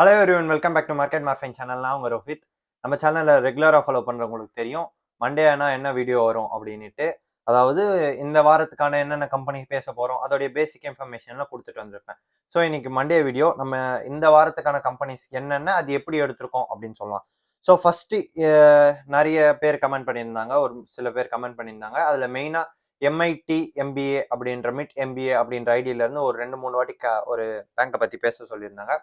Hello everyone, welcome back to Market Morphine channel. நான் உங்க ரோஹித். நம்ம சேனலில் ரெகுலராக ஃபாலோ பண்ணுறவங்களுக்கு தெரியும் மண்டே ஆனால் என்ன வீடியோ வரும் அப்படின்ட்டு. அதாவது இந்த வாரத்துக்கான என்னென்ன கம்பெனி பேச போகிறோம் அதோடைய பேசிக் இன்ஃபர்மேஷன்லாம் கொடுத்துட்டு வந்திருப்பேன். ஸோ இன்னைக்கு மண்டே வீடியோ நம்ம இந்த வாரத்துக்கான கம்பெனிஸ் என்னென்ன அது எப்படி எடுத்திருக்கோம் அப்படின்னு சொல்லலாம். ஸோ ஃபஸ்ட்டு நிறைய பேர் கமெண்ட் பண்ணியிருந்தாங்க, ஒரு சில பேர் கமெண்ட் பண்ணியிருந்தாங்க. அதில் மெயினாக எம்ஐடி எம்பிஏ அப்படின்ற மிட் எம்பிஏ அப்படின்ற ஐடியிலேருந்து ஒரு 2-3 வாட்டி ஒரு பேங்கை பற்றி பேச சொல்லியிருந்தாங்க.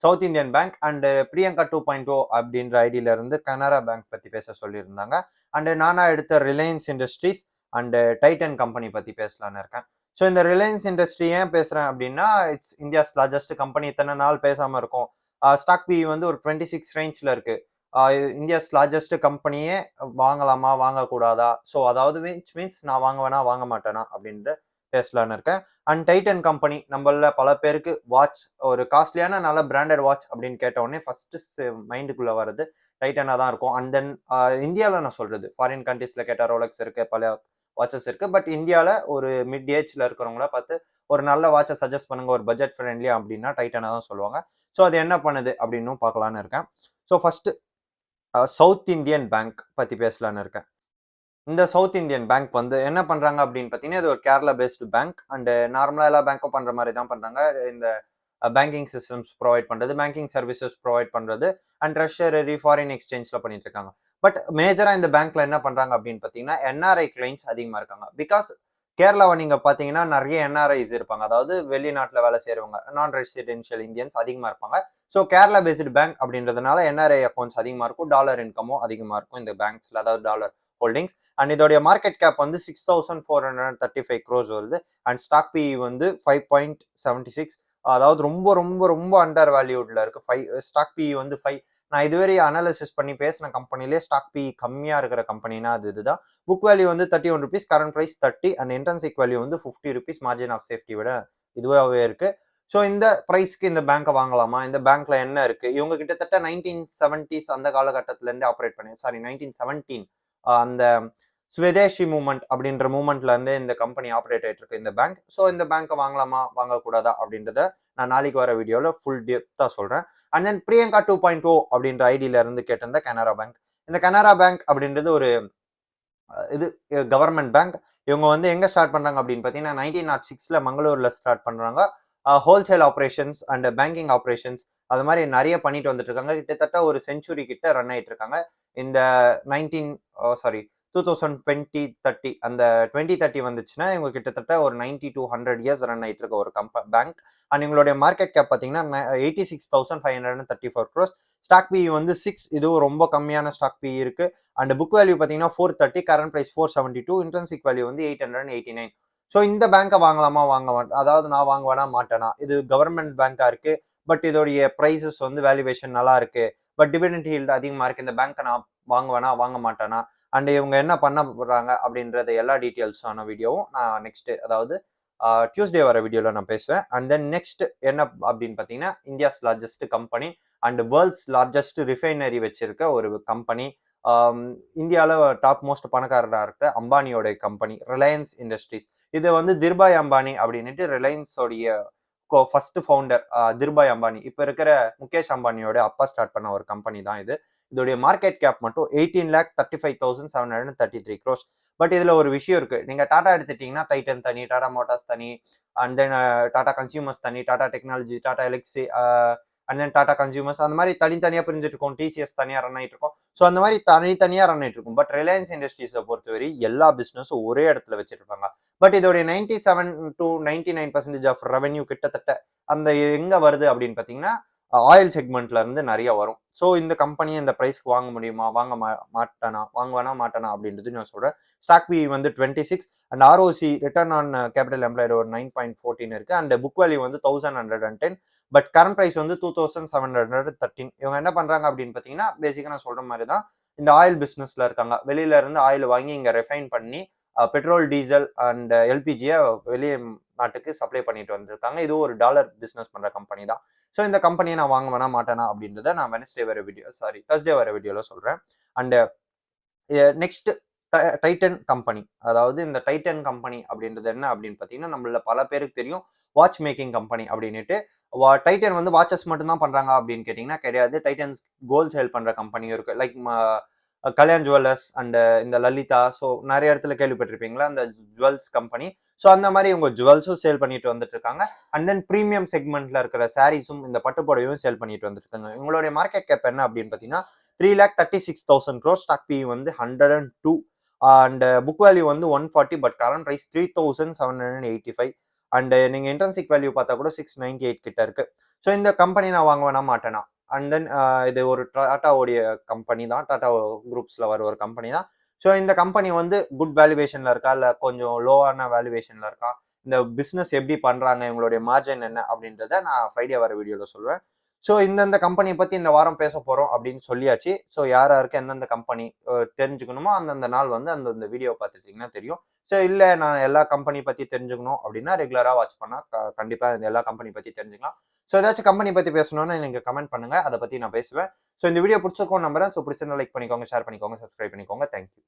South Indian bank and Priyanka 2.0 அப்படின்ற ஐடியில இருந்து கனரா பேங்க் பத்தி பேச சொல்லியிருந்தாங்க. அண்ட் நானா எடுத்த Reliance industries and Titan company பத்தி பேசலான்னு இருக்கேன். ஸோ இந்த ரிலையன்ஸ் இண்டஸ்ட்ரி ஏன் பேசுறேன் அப்படின்னா, இட்ஸ் இந்தியாஸ் லார்ஜஸ்ட் கம்பெனி. இத்தனை நாள் பேசாம இருக்கும். ஸ்டாக் பி வந்து ஒரு 26 ரேஞ்சில் இருக்கு. இந்தியாஸ் லார்ஜஸ்ட் கம்பெனியே வாங்கலாமா வாங்கக்கூடாதா, ஸோ அதாவது மீன்ஸ் நான் வாங்குவேனா வாங்க மாட்டேனா அப்படின்ற பேசலான்னு இருக்கேன். அண்ட் டைட்டன் கம்பெனி நம்மள பல பேருக்கு வாட்ச், ஒரு காஸ்ட்லியான நல்ல பிராண்டட் வாட்ச் அப்படின்னு கேட்ட உடனே ஃபர்ஸ்ட் மைண்டுக்குள்ள வர்றது டைட்டனா தான் இருக்கும். அண்ட் தென் இந்தியாவில் நான் சொல்றது, ஃபாரின் கண்ட்ரீஸ்ல கேட்டால் ரோலக்ஸ் இருக்கு, பல வாட்சஸ் இருக்கு. பட் இந்தியாவில் ஒரு மிட் ஏஜ்ல இருக்கிறவங்கள பார்த்து ஒரு நல்ல வாட்சை சஜஸ்ட் பண்ணுங்க, ஒரு பட்ஜெட் ஃப்ரெண்ட்லி அப்படின்னா டைட்டனா தான் சொல்லுவாங்க. ஸோ அது என்ன பண்ணுது அப்படின்னு பார்க்கலான்னு இருக்கேன். So first south Indian bank பத்தி பேசலான்னு இருக்கேன். இந்த சவுத் இந்தியன் பேங்க் வந்து என்ன பண்றாங்க அப்படின்னு பார்த்தீங்கன்னா, இது ஒரு கேரளா பேஸ்டு பேங்க். அண்ட் நார்மலா எல்லா பேங்க்கும் பண்ற மாதிரி தான் பண்றாங்க. இந்த பேங்கிங் சிஸ்டம்ஸ் ப்ரொவைட் பண்றது, பேங்கிங் சர்வீசஸ் ப்ரொவைட் பண்றது அண்ட் ட்ரெஷரரி, ஃபாரின் எக்ஸ்சேஞ்ச்ல பண்ணிட்டு இருக்காங்க. பட் மேஜரா இந்த பேங்க்ல என்ன பண்றாங்க அப்படின்னு பார்த்தீங்கன்னா, என்ஆர்ஐ கிளைண்ட்ஸ் அதிகமா இருக்காங்க. பிகாஸ் கேரளாவை நீங்க பார்த்தீங்கன்னா நிறைய என்ஆர்ஐஸ் இருப்பாங்க. அதாவது வெளிநாட்டுல வேலை செய்யறவங்க, நான் ரெசிடென்ஷியல் இந்தியன்ஸ் அதிகமா இருப்பாங்க. ஸோ கேரளா பேஸ்டு பேங்க் அப்படின்றதுனால என்ஆர்ஐ அக்கௌண்ட்ஸ் அதிகமா இருக்கும், டாலர் இன்கமும் அதிகமா இருக்கும் இந்த பேங்க்ஸ்ல, அதாவது டாலர் ஹோல்டிங்ஸ். அண்ட் இதோடைய மார்க்கெட் கேப் வந்து 6435 crores வருது. அண்ட் ஸ்டாக் பி வந்து 5.76. அதாவது ரொம்ப ரொம்ப ரொம்ப அண்டர் வேல்யூட்ல இருக்கு. 5 ஸ்டாக் பி வந்து 5. நான் இதுவரை அனாலிசிஸ் பண்ணி பேசின கம்பெனிலே ஸ்டாக் பி கம்மியா இருக்கிற கம்பெனினா அது இதுதான். புக் வேல்யூ வந்து 31 rupees, current price 30 and intrinsic value வந்து 50 rupees. மார்ஜின் ஆஃப் சேஃப்டி விட இதுவாகவே இருக்கு. ஸோ இந்த பிரைஸ்க்கு இந்த பேங்கை வாங்கலாமா? இந்த பேங்க்ல என்ன இருக்கு? இவங்க கிட்டத்தட்ட 1970s அந்த காலகட்டத்தில இருந்து ஆப்ரேட் பண்ணி, சாரி 1917 அந்த ஸ்வதேஷி மூவ்மெண்ட் அப்படின்ற மூவ்மெண்ட்ல இருந்து இந்த கம்பெனி ஆப்ரேட் ஆயிட்டு இருக்கு இந்த பேங்க். ஸோ இந்த பேங்கை வாங்கலாமா வாங்கக்கூடாதா அப்படின்றத நான் நாளைக்கு வர வீடியோல ஃபுல் டெப்தா சொல்றேன். அண்ட் தென் பிரியங்கா 2.0 அப்படின்ற ஐடியில இருந்து கேட்டிருந்த கனரா பேங்க். இந்த கனரா பேங்க் அப்படின்றது ஒரு இது கவர்மெண்ட் பேங்க். இவங்க வந்து எங்க ஸ்டார்ட் பண்றாங்க அப்படின்னு பார்த்தீங்கன்னா, 1906ல மங்களூர்ல ஸ்டார்ட் பண்றாங்க. Wholesale operations and banking operations அது மாதிரி நிறைய பண்ணிட்டு வந்துட்டு இருக்காங்க. கிட்டத்தட்ட ஒரு செஞ்சுரி கிட்ட ரன் ஆயிட்டு இருக்காங்க. இந்த 2020-30 அந்த 2030 வந்துச்சுன்னா இவங்க கிட்டத்தட்ட ஒரு 90 to 100 இயர்ஸ் ரன் ஆயிட்டு இருக்க ஒரு பேங்க். அண்ட் இவங்களுடைய மார்க்கெட் கேப் பார்த்தீங்கன்னா 86,534 crores. ஸ்டாக் பி வந்து 6, இதுவும் ரொம்ப கம்மியான ஸ்டாக் பி இருக்கு. அண்ட் புக் வேல்யூ பார்த்தீங்கன்னா 430, கரண்ட் பிரைஸ் 472, இன்ட்ரன்சிக் வேல்யூ வந்து 889. ஸோ இந்த பேங்கை வாங்கலாமா வாங்க மாட்டேன், அதாவது நான் வாங்குவேனா மாட்டேனா? இது கவர்மெண்ட் பேங்கா இருக்கு. பட் இதோடைய ப்ரைஸஸ் வந்து வேல்யூவேஷன் நல்லா இருக்கு. பட் டிவிடெண்ட் ஹீல்டு அதிகமா இருக்கு. இந்த பேங்கை நான் வாங்குவேனா வாங்க மாட்டேனா? அண்ட் இவங்க என்ன பண்ண போறாங்க அப்படின்றது எல்லா டீட்டெயில்ஸான வீடியோவும் நான் நெக்ஸ்ட், அதாவது டியூஸ்டே வர வீடியோல நான் பேசுவேன். அண்ட் தென் நெக்ஸ்ட் என்ன அப்படின்னு பார்த்தீங்கன்னா, India's largest company and world's largest refinery வச்சிருக்க ஒரு கம்பெனி. இந்தியாவில் டாப் மோஸ்ட் பணக்காரராக இருக்கிற அம்பானியோட கம்பெனி ரிலையன்ஸ் இண்டஸ்ட்ரீஸ். இது வந்து திருபாய் அம்பானி அப்படின்ட்டு ரிலையன்ஸோடைய ஃபர்ஸ்ட் ஃபவுண்டர் திருபாய் அம்பானி, இப்போ இருக்கிற முகேஷ் அம்பானியோட அப்பா ஸ்டார்ட் பண்ண ஒரு கம்பெனி தான் இது. இதோடைய மார்க்கெட் கேப் மட்டும் 18,35,733 crores. பட் இதுல ஒரு விஷயம் இருக்கு. நீங்க டாடா எடுத்துட்டீங்கன்னா டைட்டன் தனி, டாடா மோட்டார்ஸ் தனி, அண்ட் தென் டாடா கன்சியூமர்ஸ் தனி, Tata technology, Tata LXi, and then Tata consumers, அந்த மாதிரி தனித்தனியா பிரிஞ்சுட்டு இருக்கும். டிசிஎஸ் தனியா ரன் ஆயிட்டு இருக்கும். ஸோ அந்த மாதிரி தனித்தனியா ரன் ஆயிட்டு இருக்கும். பட் ரிலையன்ஸ் இண்டஸ்ட்ரீஸை பொறுத்தவரை எல்லா பிசினஸும் ஒரே இடத்துல வச்சிருப்பாங்க. பட் இதோடைய 97 to 99% ஆஃப் ரெவன்யூ கிட்டத்தட்ட அந்த எங்க வருது அப்படின்னு பாத்தீங்கன்னா, ஆயில் செக்மெண்ட்ல இருந்து நிறைய வரும். ஸோ இந்த கம்பெனியை இந்த பிரைஸ்க்கு வாங்க முடியுமா, வாங்க மாட்டானா, வாங்குவேனா மாட்டானா அப்படின்றது நான் சொல்றேன். ஸ்டாக் பி வந்து 26 and ROC return on capital employed ஒரு 9.14 இருக்கு. அண்ட் புக் வேல்யூ வந்து 1110. பட் கரண்ட் பிரைஸ் வந்து 2713. இவங்க என்ன பண்றாங்க அப்படின்னு பாத்தீங்கன்னா, பேசிக்கா நான் சொல்ற மாதிரி தான், இந்த ஆயில் பிசினஸ்ல இருக்காங்க. வெளியில இருந்து ஆயில் வாங்கி இங்க ரெஃபைன் பண்ணி பெட்ரோல், டீசல் அண்ட் எல்பிஜியை வெளியே நாட்டுக்கு சப்ளை பண்ணிட்டு வந்திருக்காங்க. இது ஒரு டாலர் பிசினஸ் பண்ற கம்பெனி தான். ஸோ இந்த கம்பெனியை நான் வாங்க வேணா மாட்டேனா அப்படின்றத நான் தர்ஸ்டே வர வீடியோல சொல்றேன். And next Titan company. அதாவது இந்த டைட்டன் கம்பெனி அப்படின்றது என்ன அப்படின்னு பார்த்தீங்கன்னா, நம்மள பல பேருக்கு தெரியும். வாட்ச் மேக்கிங் கம்பெனி அப்படின்னுட்டு. டைட்டன் வந்து வாட்சஸ் மட்டும் தான் பண்றாங்க அப்படின்னு கேட்டிங்கன்னா கிடையாது. டைட்டன்ஸ் கோல்ட் சேல் பண்ற கம்பெனியும் இருக்கு. லைக் கல்யாண் ஜுவல்லர்ஸ் அண்ட் இந்த லலிதா. ஸோ நிறைய இடத்துல கேள்விப்பட்டிருப்பீங்களா அந்த ஜுவல்ஸ் கம்பெனி. ஸோ அந்த மாதிரி இவங்க ஜுவல்ஸும் சேல் பண்ணிட்டு வந்துட்டு இருக்காங்க. அண்ட் தென் ப்ரீமியம் செக்மெண்ட்ல இருக்கிற சாரீஸும் இந்த பட்டுப்புடவையும் சேல் பண்ணிட்டு வந்துட்டு இருக்காங்க. இவங்களுடைய மார்க்கெட் கேப் என்ன அப்படின்னு பார்த்தீங்கன்னா 3,36,000 crores. ஸ்டாக் பி வந்து 102 அண்ட் புக் வேல்யூ வந்து 140. But current price 3,785. அண்ட் நீங்க இன்ட்ரென்சிக் வேல்யூ பார்த்தா கூட 698 கிட்ட இருக்கு. ஸோ இந்த கம்பெனி நான் வாங்க வேணா மாட்டேனா. அண்ட் தென் இது ஒரு டாட்டாவுடைய கம்பெனி தான். டாடா குரூப்ஸ்ல வர ஒரு கம்பெனி தான். ஸோ இந்த கம்பெனி வந்து குட் வேல்யூவேஷன்ல இருக்கா, இல்லை கொஞ்சம் லோவான வேல்யூவேஷன்ல இருக்கா, இந்த பிசினஸ் எப்படி பண்றாங்க, இவங்களுடைய மார்ஜின் என்ன அப்படின்றத நான் ஃப்ரைடே வர வீடியோல சொல்லுவேன். ஸோ இந்தந்த கம்பெனியை பத்தி இந்த வாரம் பேச போறோம் அப்படின்னு சொல்லியாச்சு. ஸோ யார் யாருக்கு எந்தெந்த கம்பெனி தெரிஞ்சுக்கணுமோ அந்தந்த நாள் வந்து அந்தந்த வீடியோ பார்த்துட்டீங்கன்னா தெரியும். ஸோ இல்லை நான் எல்லா கம்பெனி பத்தி தெரிஞ்சுக்கணும் அப்படின்னா ரெகுலரா வாட்ச் பண்ணா கண்டிப்பா இந்த எல்லா கம்பெனி பத்தி தெரிஞ்சுக்கலாம். ஸோ ஏதாச்சும் கம்பெனி பத்தி பேசணும்னா நீங்க கமெண்ட் பண்ணுங்க, அதை பத்தி நான் பேசுவேன். ஸோ இந்த வீடியோ பிடிச்சிருக்கோம் நம்புறேன். ஸோ பிடிச்சிருந்தா லைக் பண்ணிக்கோங்க, ஷேர் பண்ணிக்கோங்க, சப்ஸ்கிரைப் பண்ணிக்கோங்க. தேங்க்யூ.